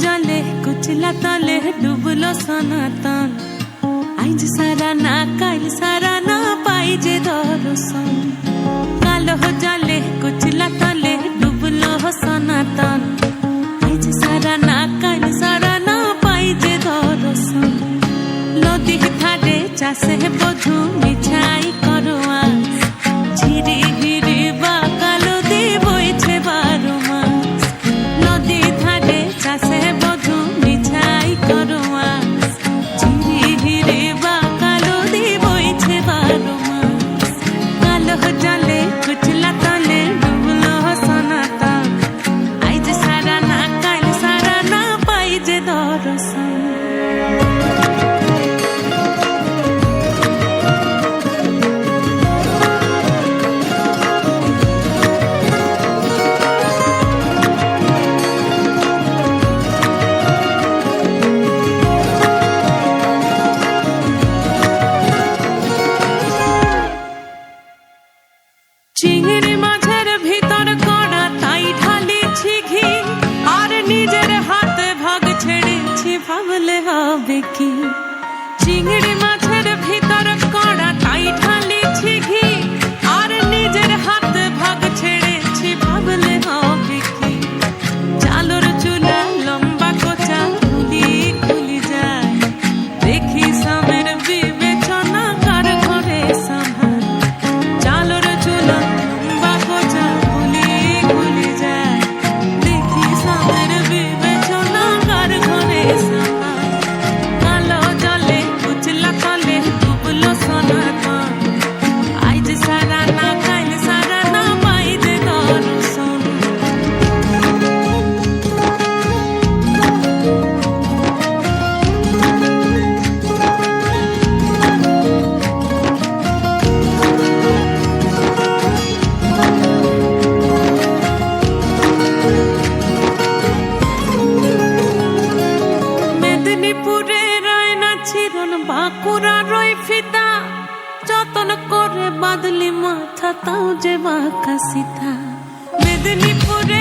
जले कुचला तले डुबलो सनातन आज सारा ना काल सारा ना पाइजे दर्शन कालो जले कुचला तले डुबलो सनातन आज सारा ना काल सारा ना पाइजे दर्शन नदी थारे चाषे बधु मिछाई करवा झिरी हिरी बा कालो दी बइछे बारो मास नदी थारे चाषे बधु मिछाई करवा झिरी हिरी बा कालो दी बइछे बारो मास कालो जले कुचला तले डुबलो सनातन आज सारा ना काल सारा ना पाइजे दर्शन চিংড়ি মাছের ভিতর কড়া তাই ঢালিছি ঘি আর নিজের হাতে ভাগ ছেড়েছি ভাবলে হবে কি চিংড়ি মাছের ভিতর কড়া তাই ঢালিছি ঘি আর নিজের হাতে ভাগ ছেড়েছি ভাবলে হবে কি চালর চুলা লম্বা কোচা খুলি খুলি যায় দেখি সামের বিবেচনা কার ঘরে সামার চালর চুলা বাঁকুড়া রই ফিতা যতন করে বাদলি মাথা তাও যে বাঁকা সীতা মেদিনীপুরে